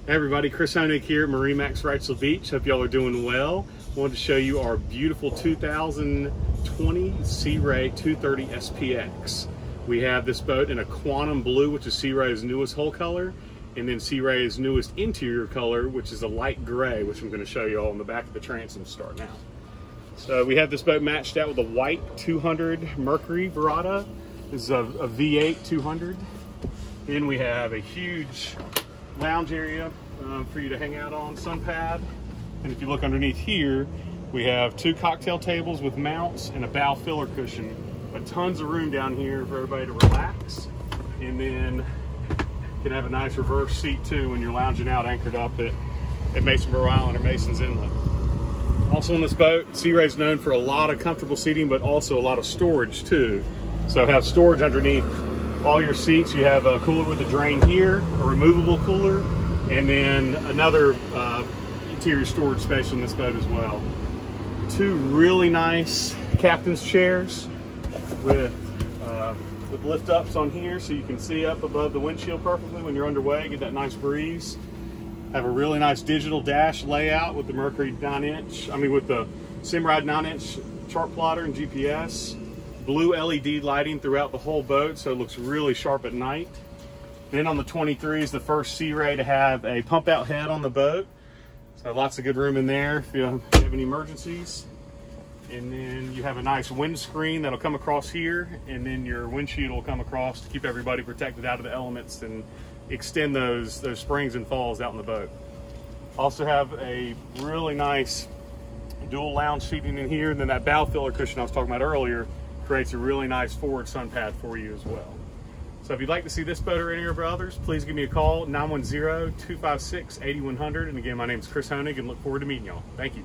Hey everybody, Chris Honig here at MarineMax Wrightsville Beach. Hope y'all are doing well. Wanted to show you our beautiful 2020 Sea Ray 230 SPX. We have this boat in a quantum blue, which is Sea Ray's newest hull color, and then Sea Ray's newest interior color, which is a light gray, which I'm going to show you all on the back of the transom start now. So we have this boat matched out with a white 200 Mercury Verada. This is a V8 200. Then we have a huge lounge area for you to hang out on, sun pad. And if you look underneath here, we have 2 cocktail tables with mounts and a bow filler cushion. But tons of room down here for everybody to relax. And then you can have a nice reverse seat too when you're lounging out anchored up at Masonboro Island or Mason's Inlet. Also on this boat, Sea Ray's known for a lot of comfortable seating, but also a lot of storage too. So have storage underneath all your seats. You have a cooler with a drain here, a removable cooler, and then another interior storage space on this boat as well. 2 really nice captain's chairs with lift ups on here so you can see up above the windshield perfectly when you're underway, get that nice breeze. Have a really nice digital dash layout with the Mercury with the Simrad 9-inch chart plotter and GPS. Blue LED lighting throughout the whole boat, so it looks really sharp at night. Then on the 23 is the first Sea Ray to have a pump out head on the boat. So lots of good room in there if you have any emergencies. And then you have a nice windscreen that'll come across here, and then your windshield will come across to keep everybody protected out of the elements and extend those springs and falls out in the boat. Also have a really nice dual lounge seating in here, and then that bow filler cushion I was talking about earlier creates a really nice forward sun pad for you as well. So if you'd like to see this boat or any of our others, please give me a call, 910-256-8100. And again, my name is Chris Honig, and look forward to meeting y'all. Thank you.